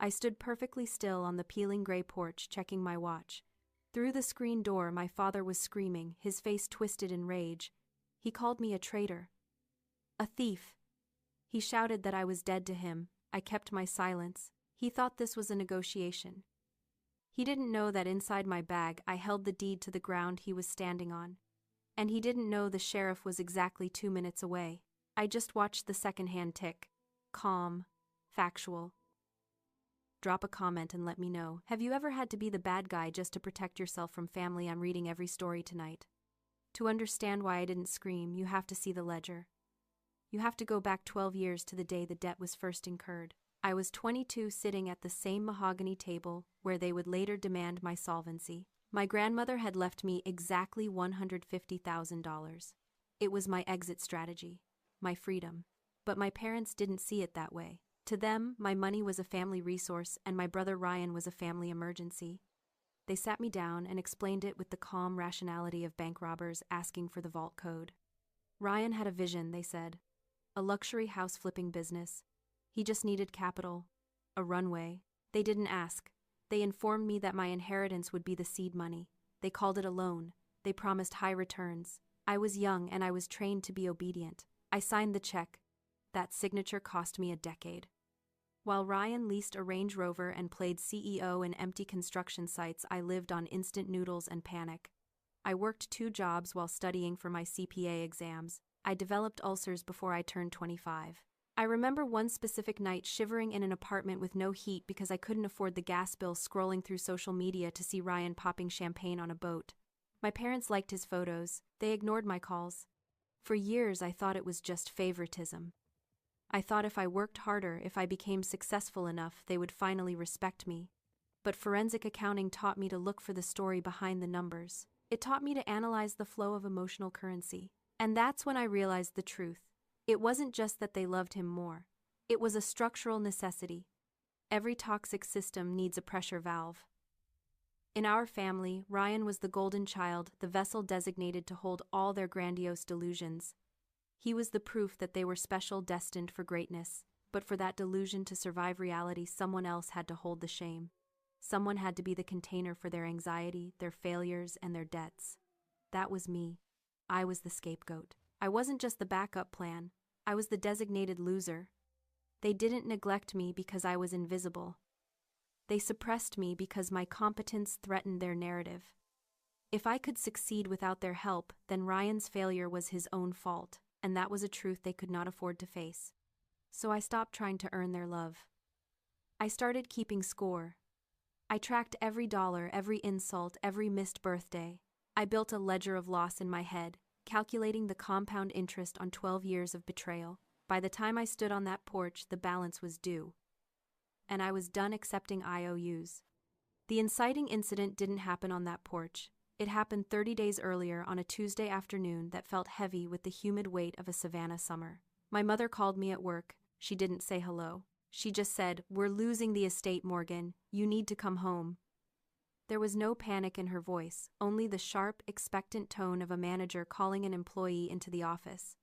I stood perfectly still on the peeling gray porch, checking my watch. Through the screen door, my father was screaming, his face twisted in rage. He called me a traitor. A thief. He shouted that I was dead to him. I kept my silence. He thought this was a negotiation. He didn't know that inside my bag I held the deed to the ground he was standing on. And he didn't know the sheriff was exactly 2 minutes away. I just watched the second-hand tick. Calm. Factual. Drop a comment and let me know. Have you ever had to be the bad guy just to protect yourself from family? I'm reading every story tonight. To understand why I didn't scream, you have to see the ledger. You have to go back 12 years to the day the debt was first incurred. I was 22, sitting at the same mahogany table where they would later demand my solvency. My grandmother had left me exactly $150,000. It was my exit strategy, my freedom. But my parents didn't see it that way. To them, my money was a family resource and my brother Ryan was a family emergency. They sat me down and explained it with the calm rationality of bank robbers asking for the vault code. Ryan had a vision, they said. A luxury house flipping business. He just needed capital. A runway. They didn't ask. They informed me that my inheritance would be the seed money. They called it a loan. They promised high returns. I was young and I was trained to be obedient. I signed the check. That signature cost me a decade. While Ryan leased a Range Rover and played CEO in empty construction sites, I lived on instant noodles and panic. I worked 2 jobs while studying for my CPA exams. I developed ulcers before I turned 25. I remember one specific night shivering in an apartment with no heat because I couldn't afford the gas bill, scrolling through social media to see Ryan popping champagne on a boat. My parents liked his photos. They ignored my calls. For years I thought it was just favoritism. I thought if I worked harder, if I became successful enough, they would finally respect me. But forensic accounting taught me to look for the story behind the numbers. It taught me to analyze the flow of emotional currency. And that's when I realized the truth. It wasn't just that they loved him more. It was a structural necessity. Every toxic system needs a pressure valve. In our family, Ryan was the golden child, the vessel designated to hold all their grandiose delusions. He was the proof that they were special, destined for greatness. But for that delusion to survive reality, someone else had to hold the shame. Someone had to be the container for their anxiety, their failures, and their debts. That was me. I was the scapegoat. I wasn't just the backup plan. I was the designated loser. They didn't neglect me because I was invisible. They suppressed me because my competence threatened their narrative. If I could succeed without their help, then Ryan's failure was his own fault, and that was a truth they could not afford to face. So I stopped trying to earn their love. I started keeping score. I tracked every dollar, every insult, every missed birthday. I built a ledger of loss in my head, calculating the compound interest on 12 years of betrayal. By the time I stood on that porch, the balance was due. And I was done accepting IOUs. The inciting incident didn't happen on that porch. It happened 30 days earlier on a Tuesday afternoon that felt heavy with the humid weight of a Savannah summer. My mother called me at work. She didn't say hello. She just said, "We're losing the estate, Morgan. You need to come home." There was no panic in her voice, only the sharp, expectant tone of a manager calling an employee into the office.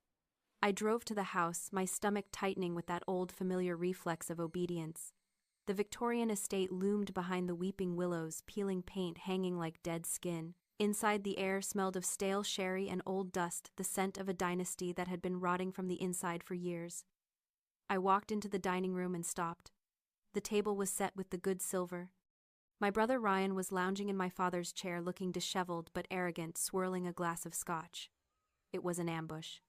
I drove to the house, my stomach tightening with that old familiar reflex of obedience. The Victorian estate loomed behind the weeping willows, peeling paint hanging like dead skin. Inside, the air smelled of stale sherry and old dust, the scent of a dynasty that had been rotting from the inside for years. I walked into the dining room and stopped. The table was set with the good silver. My brother Ryan was lounging in my father's chair, looking disheveled but arrogant, swirling a glass of scotch. It was an ambush.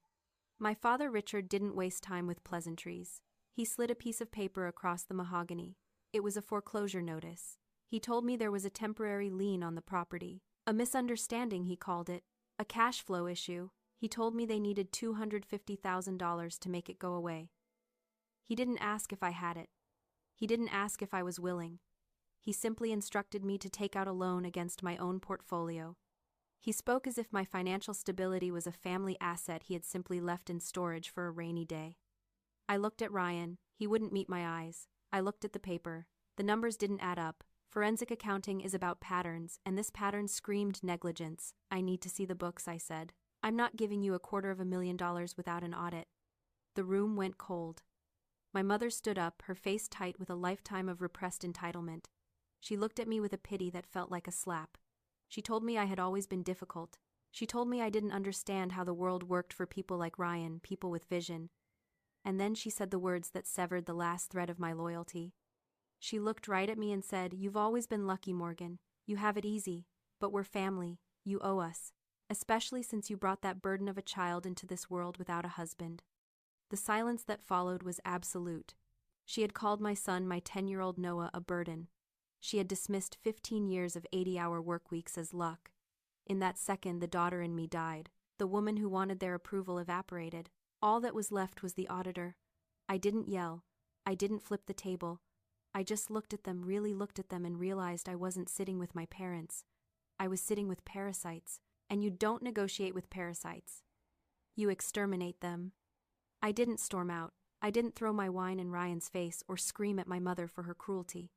My father Richard didn't waste time with pleasantries. He slid a piece of paper across the mahogany. It was a foreclosure notice. He told me there was a temporary lien on the property. A misunderstanding, he called it. A cash flow issue. He told me they needed $250,000 to make it go away. He didn't ask if I had it. He didn't ask if I was willing. He simply instructed me to take out a loan against my own portfolio. He spoke as if my financial stability was a family asset he had simply left in storage for a rainy day. I looked at Ryan. He wouldn't meet my eyes. I looked at the paper. The numbers didn't add up. Forensic accounting is about patterns, and this pattern screamed negligence. "I need to see the books," I said. "I'm not giving you $250,000 without an audit." The room went cold. My mother stood up, her face tight with a lifetime of repressed entitlement. She looked at me with a pity that felt like a slap. She told me I had always been difficult. She told me I didn't understand how the world worked for people like Ryan, people with vision. And then she said the words that severed the last thread of my loyalty. She looked right at me and said, "You've always been lucky, Morgan. You have it easy. But we're family. You owe us. Especially since you brought that burden of a child into this world without a husband." The silence that followed was absolute. She had called my son, my 10-year-old Noah, a burden. She had dismissed 15 years of 80-hour work weeks as luck. In that second, the daughter in me died. The woman who wanted their approval evaporated. All that was left was the auditor. I didn't yell. I didn't flip the table. I just looked at them, really looked at them, and realized I wasn't sitting with my parents. I was sitting with parasites. And you don't negotiate with parasites. You exterminate them. I didn't storm out. I didn't throw my wine in Ryan's face or scream at my mother for her cruelty.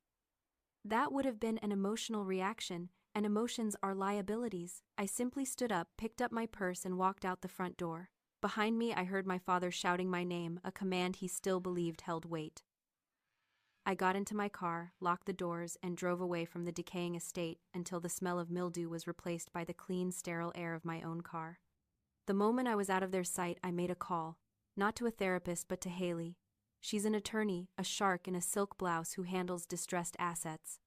That would have been an emotional reaction, and emotions are liabilities. I simply stood up, picked up my purse, and walked out the front door. Behind me, I heard my father shouting my name, a command he still believed held weight. I got into my car, locked the doors, and drove away from the decaying estate until the smell of mildew was replaced by the clean, sterile air of my own car. The moment I was out of their sight, I made a call. Not to a therapist, but to Haley. She's an attorney, a shark in a silk blouse who handles distressed assets.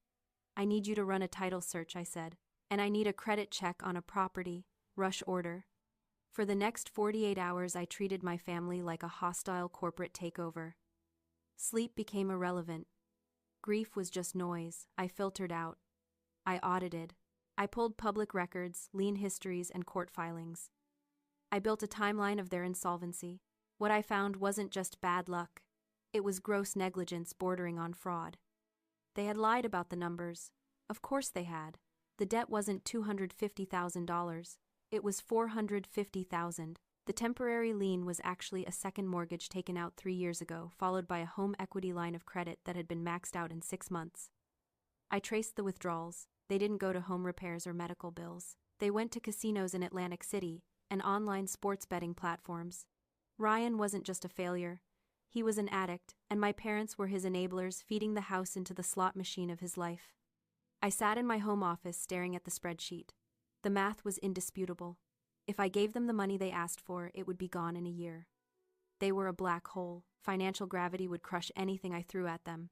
"I need you to run a title search," I said. "And I need a credit check on a property. Rush order." For the next 48 hours, I treated my family like a hostile corporate takeover. Sleep became irrelevant. Grief was just noise. I filtered out. I audited. I pulled public records, lien histories, and court filings. I built a timeline of their insolvency. What I found wasn't just bad luck. It was gross negligence bordering on fraud. They had lied about the numbers. Of course they had. The debt wasn't $250,000. It was $450,000. The temporary lien was actually a second mortgage taken out 3 years ago, followed by a home equity line of credit that had been maxed out in 6 months. I traced the withdrawals. They didn't go to home repairs or medical bills. They went to casinos in Atlantic City and online sports betting platforms. Ryan wasn't just a failure. He was an addict, and my parents were his enablers, feeding the house into the slot machine of his life. I sat in my home office staring at the spreadsheet. The math was indisputable. If I gave them the money they asked for, it would be gone in a year. They were a black hole. Financial gravity would crush anything I threw at them.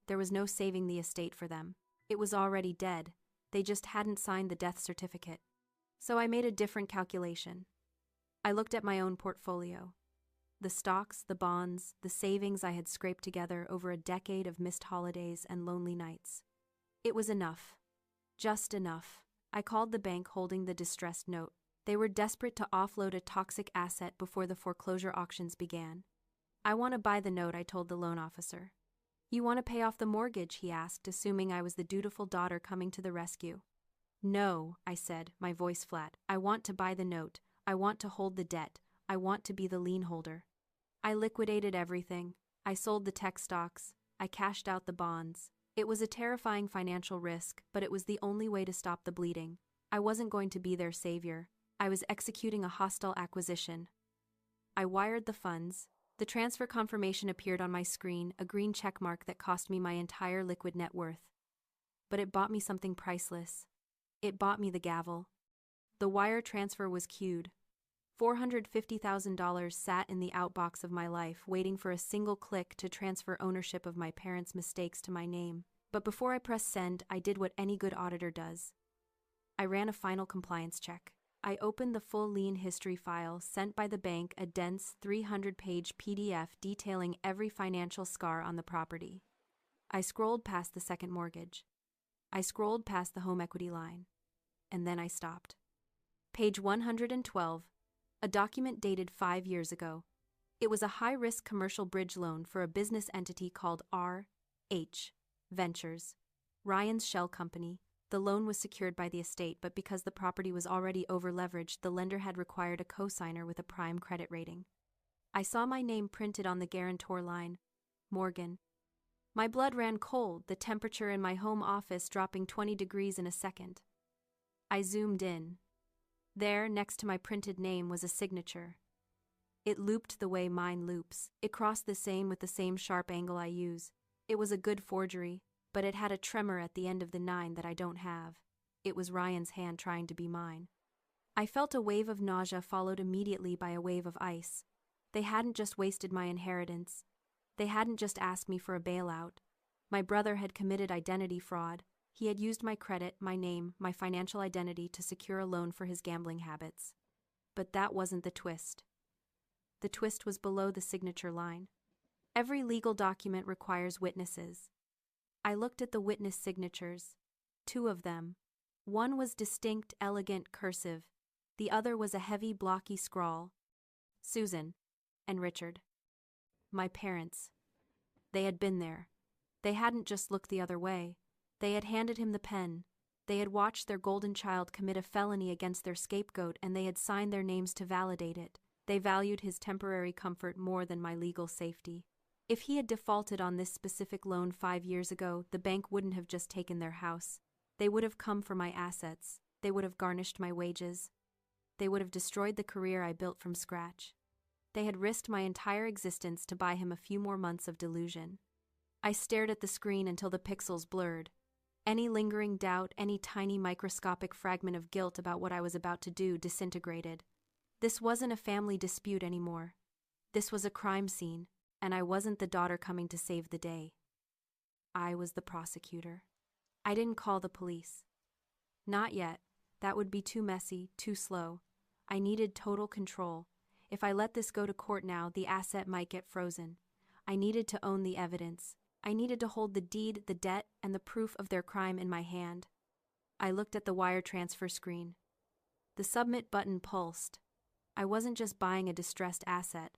There was no saving the estate for them. It was already dead. They just hadn't signed the death certificate. So I made a different calculation. I looked at my own portfolio. The stocks, the bonds, the savings I had scraped together over a decade of missed holidays and lonely nights. It was enough. Just enough. I called the bank holding the distressed note. They were desperate to offload a toxic asset before the foreclosure auctions began. "I want to buy the note," I told the loan officer. "You want to pay off the mortgage?" he asked, assuming I was the dutiful daughter coming to the rescue. "No," I said, my voice flat. "I want to buy the note. I want to hold the debt. I want to be the lien holder." I liquidated everything. I sold the tech stocks. I cashed out the bonds. It was a terrifying financial risk, but it was the only way to stop the bleeding. I wasn't going to be their savior. I was executing a hostile acquisition. I wired the funds. The transfer confirmation appeared on my screen, a green checkmark that cost me my entire liquid net worth. But it bought me something priceless. It bought me the gavel. The wire transfer was queued. $450,000 sat in the outbox of my life, waiting for a single click to transfer ownership of my parents' mistakes to my name. But before I pressed send, I did what any good auditor does. I ran a final compliance check. I opened the full lien history file sent by the bank, a dense 300-page PDF detailing every financial scar on the property. I scrolled past the second mortgage. I scrolled past the home equity line. And then I stopped. Page 112. A document dated 5 years ago. It was a high-risk commercial bridge loan for a business entity called R.H. Ventures, Ryan's shell company. The loan was secured by the estate, but because the property was already over-leveraged, the lender had required a co-signer with a prime credit rating. I saw my name printed on the guarantor line, Morgan. My blood ran cold, the temperature in my home office dropping 20 degrees in a second. I zoomed in. There, next to my printed name, was a signature. It looped the way mine loops. It crossed the same with the same sharp angle I use. It was a good forgery, but it had a tremor at the end of the 9 that I don't have. It was Ryan's hand trying to be mine. I felt a wave of nausea followed immediately by a wave of ice. They hadn't just wasted my inheritance. They hadn't just asked me for a bailout. My brother had committed identity fraud. He had used my credit, my name, my financial identity to secure a loan for his gambling habits. But that wasn't the twist. The twist was below the signature line. Every legal document requires witnesses. I looked at the witness signatures. 2 of them. One was distinct, elegant cursive. The other was a heavy, blocky scrawl. Susan and Richard. My parents. They had been there. They hadn't just looked the other way. They had handed him the pen. They had watched their golden child commit a felony against their scapegoat, and they had signed their names to validate it. They valued his temporary comfort more than my legal safety. If he had defaulted on this specific loan 5 years ago, the bank wouldn't have just taken their house. They would have come for my assets. They would have garnished my wages. They would have destroyed the career I built from scratch. They had risked my entire existence to buy him a few more months of delusion. I stared at the screen until the pixels blurred. Any lingering doubt, any tiny microscopic fragment of guilt about what I was about to do disintegrated. This wasn't a family dispute anymore. This was a crime scene, and I wasn't the daughter coming to save the day. I was the prosecutor. I didn't call the police. Not yet. That would be too messy, too slow. I needed total control. If I let this go to court now, the asset might get frozen. I needed to own the evidence. I needed to hold the deed, the debt, and the proof of their crime in my hand. I looked at the wire transfer screen. The submit button pulsed. I wasn't just buying a distressed asset.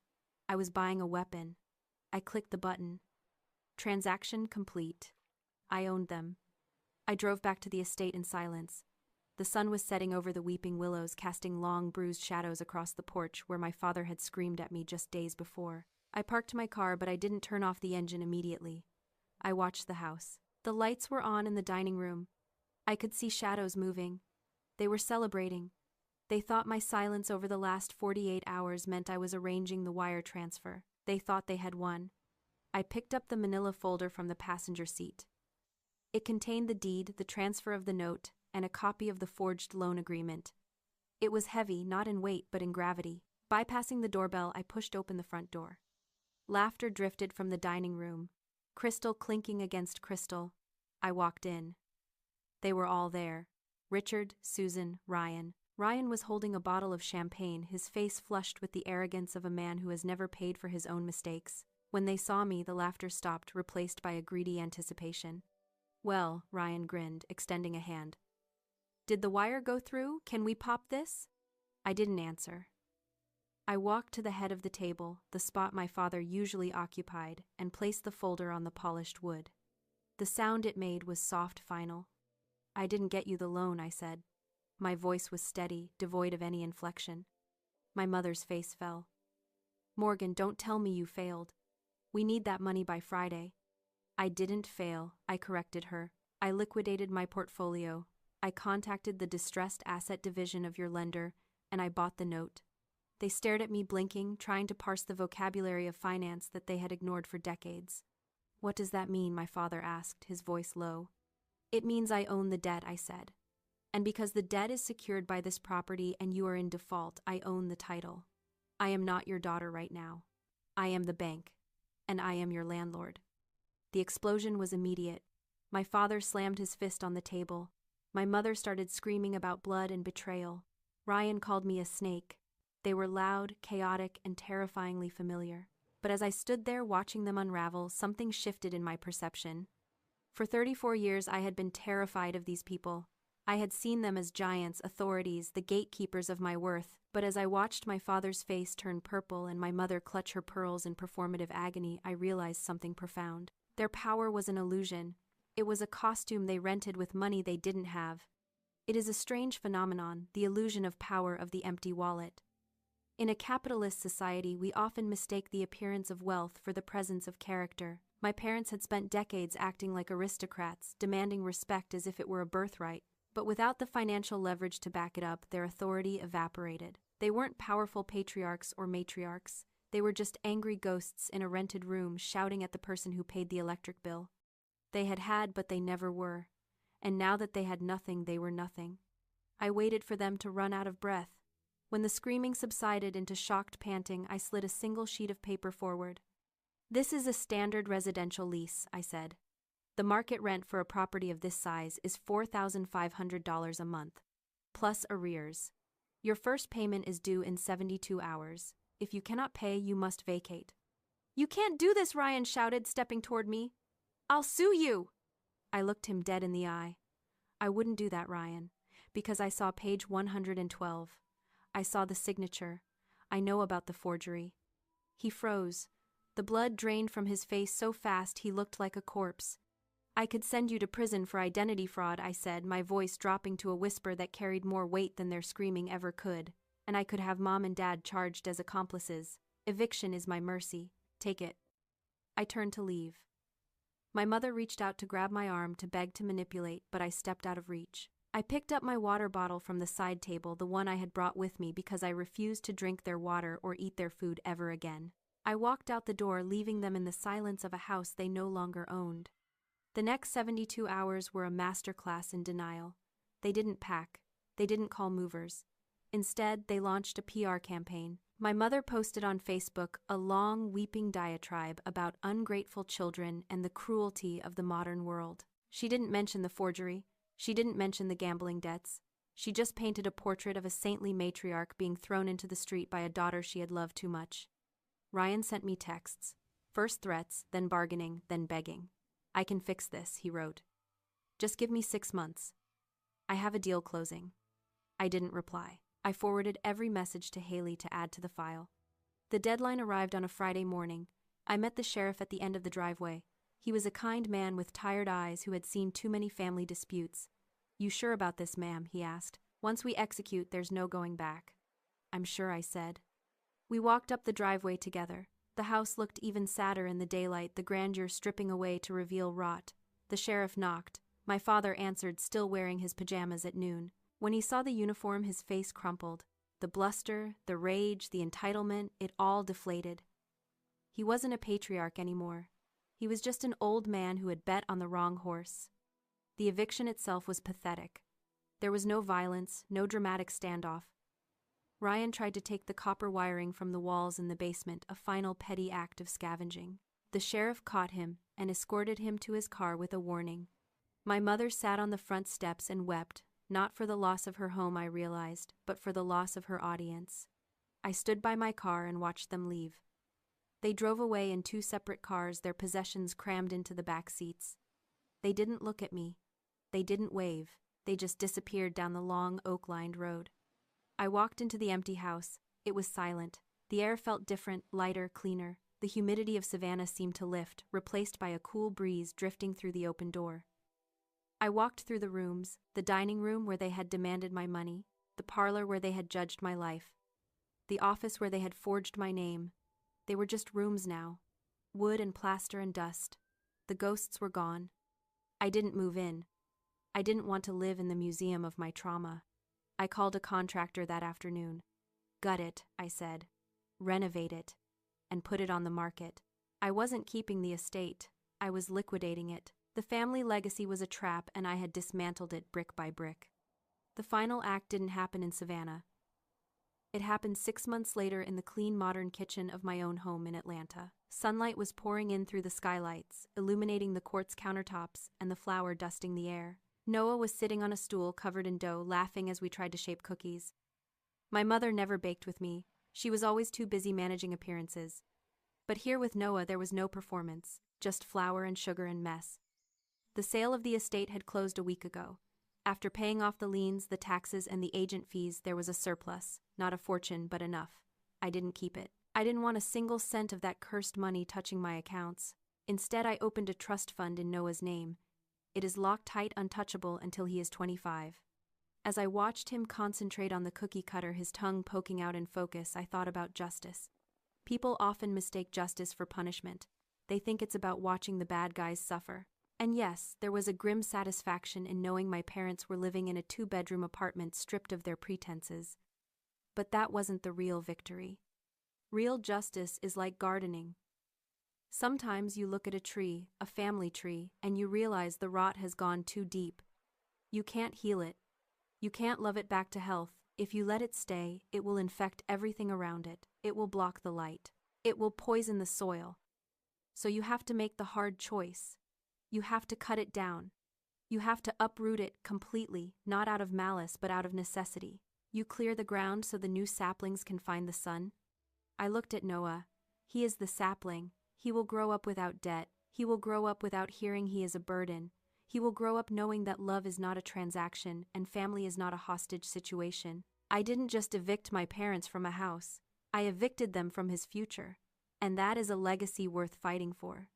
I was buying a weapon. I clicked the button. Transaction complete. I owned them. I drove back to the estate in silence. The sun was setting over the weeping willows, casting long, bruised shadows across the porch where my father had screamed at me just days before. I parked my car, but I didn't turn off the engine immediately. I watched the house. The lights were on in the dining room. I could see shadows moving. They were celebrating. They thought my silence over the last 48 hours meant I was arranging the wire transfer. They thought they had won. I picked up the manila folder from the passenger seat. It contained the deed, the transfer of the note, and a copy of the forged loan agreement. It was heavy, not in weight but in gravity. Bypassing the doorbell, I pushed open the front door. Laughter drifted from the dining room. Crystal clinking against crystal. I walked in. They were all there. Richard, Susan, Ryan. Ryan was holding a bottle of champagne, his face flushed with the arrogance of a man who has never paid for his own mistakes. When they saw me, the laughter stopped, replaced by a greedy anticipation. Well, Ryan grinned, extending a hand. Did the wire go through? Can we pop this? I didn't answer. I walked to the head of the table, the spot my father usually occupied, and placed the folder on the polished wood. The sound it made was soft, final. I didn't get you the loan, I said. My voice was steady, devoid of any inflection. My mother's face fell. Morgan, don't tell me you failed. We need that money by Friday. I didn't fail, I corrected her. I liquidated my portfolio. I contacted the distressed asset division of your lender, and I bought the note. They stared at me blinking, trying to parse the vocabulary of finance that they had ignored for decades. What does that mean? My father asked, his voice low. It means I own the debt, I said. And because the debt is secured by this property and you are in default, I own the title. I am not your daughter right now. I am the bank, and I am your landlord. The explosion was immediate. My father slammed his fist on the table. My mother started screaming about blood and betrayal. Ryan called me a snake. They were loud, chaotic, and terrifyingly familiar. But as I stood there watching them unravel, something shifted in my perception. For 34 years, I had been terrified of these people. I had seen them as giants, authorities, the gatekeepers of my worth. But as I watched my father's face turn purple and my mother clutch her pearls in performative agony, I realized something profound. Their power was an illusion. It was a costume they rented with money they didn't have. It is a strange phenomenon, the illusion of power of the empty wallet. In a capitalist society, we often mistake the appearance of wealth for the presence of character. My parents had spent decades acting like aristocrats, demanding respect as if it were a birthright. But without the financial leverage to back it up, their authority evaporated. They weren't powerful patriarchs or matriarchs. They were just angry ghosts in a rented room shouting at the person who paid the electric bill. They had had, but they never were. And now that they had nothing, they were nothing. I waited for them to run out of breath. When the screaming subsided into shocked panting, I slid a single sheet of paper forward. "This is a standard residential lease," I said. "The market rent for a property of this size is $4,500 a month, plus arrears. Your first payment is due in 72 hours. If you cannot pay, you must vacate." "You can't do this," Ryan shouted, stepping toward me. "I'll sue you." I looked him dead in the eye. I wouldn't do that, Ryan, because I saw page 112. I saw the signature. I know about the forgery. He froze. The blood drained from his face so fast he looked like a corpse. "I could send you to prison for identity fraud," I said, my voice dropping to a whisper that carried more weight than their screaming ever could. "And I could have Mom and Dad charged as accomplices. Eviction is my mercy. Take it." I turned to leave. My mother reached out to grab my arm to beg to manipulate, but I stepped out of reach. I picked up my water bottle from the side table, the one I had brought with me because I refused to drink their water or eat their food ever again. I walked out the door, leaving them in the silence of a house they no longer owned. The next 72 hours were a masterclass in denial. They didn't pack. They didn't call movers. Instead, they launched a PR campaign. My mother posted on Facebook a long, weeping diatribe about ungrateful children and the cruelty of the modern world. She didn't mention the forgery. She didn't mention the gambling debts. She just painted a portrait of a saintly matriarch being thrown into the street by a daughter she had loved too much. Ryan sent me texts. First threats, then bargaining, then begging. "I can fix this," he wrote. "Just give me 6 months. I have a deal closing." I didn't reply. I forwarded every message to Haley to add to the file. The deadline arrived on a Friday morning. I met the sheriff at the end of the driveway. He was a kind man with tired eyes who had seen too many family disputes. "You sure about this, ma'am?" he asked. "Once we execute, there's no going back." "I'm sure," I said. We walked up the driveway together. The house looked even sadder in the daylight, the grandeur stripping away to reveal rot. The sheriff knocked. My father answered, still wearing his pajamas at noon. When he saw the uniform, his face crumpled. The bluster, the rage, the entitlement, it all deflated. He wasn't a patriarch anymore. He was just an old man who had bet on the wrong horse. The eviction itself was pathetic. There was no violence, no dramatic standoff. Ryan tried to take the copper wiring from the walls in the basement, a final petty act of scavenging. The sheriff caught him and escorted him to his car with a warning. My mother sat on the front steps and wept, not for the loss of her home, I realized, but for the loss of her audience. I stood by my car and watched them leave. They drove away in 2 separate cars, their possessions crammed into the back seats. They didn't look at me. They didn't wave. They just disappeared down the long, oak-lined road. I walked into the empty house. It was silent. The air felt different, lighter, cleaner. The humidity of Savannah seemed to lift, replaced by a cool breeze drifting through the open door. I walked through the rooms, the dining room where they had demanded my money, the parlor where they had judged my life, the office where they had forged my name. They were just rooms now. Wood and plaster and dust. The ghosts were gone. I didn't move in. I didn't want to live in the museum of my trauma. I called a contractor that afternoon. "Gut it," I said. "Renovate it. And put it on the market." I wasn't keeping the estate. I was liquidating it. The family legacy was a trap, and I had dismantled it brick by brick. The final act didn't happen in Savannah. It happened 6 months later in the clean, modern kitchen of my own home in Atlanta. Sunlight was pouring in through the skylights, illuminating the quartz countertops and the flour dusting the air. Noah was sitting on a stool covered in dough, laughing as we tried to shape cookies. My mother never baked with me. She was always too busy managing appearances. But here with Noah there was no performance, just flour and sugar and mess. The sale of the estate had closed a week ago. After paying off the liens, the taxes, and the agent fees, there was a surplus. Not a fortune, but enough. I didn't keep it. I didn't want a single cent of that cursed money touching my accounts. Instead, I opened a trust fund in Noah's name. It is locked tight, untouchable until he is 25. As I watched him concentrate on the cookie cutter, his tongue poking out in focus, I thought about justice. People often mistake justice for punishment. They think it's about watching the bad guys suffer. And yes, there was a grim satisfaction in knowing my parents were living in a 2-bedroom apartment stripped of their pretenses. But that wasn't the real victory. Real justice is like gardening. Sometimes you look at a tree, a family tree, and you realize the rot has gone too deep. You can't heal it. You can't love it back to health. If you let it stay, it will infect everything around it. It will block the light. It will poison the soil. So you have to make the hard choice. You have to cut it down. You have to uproot it completely, not out of malice but out of necessity. You clear the ground so the new saplings can find the sun. I looked at Noah. He is the sapling. He will grow up without debt. He will grow up without hearing he is a burden. He will grow up knowing that love is not a transaction and family is not a hostage situation. I didn't just evict my parents from a house. I evicted them from his future. And that is a legacy worth fighting for.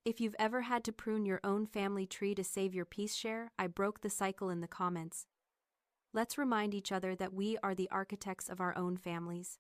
If you've ever had to prune your own family tree to save your peace share, I broke the cycle in the comments. Let's remind each other that we are the architects of our own families.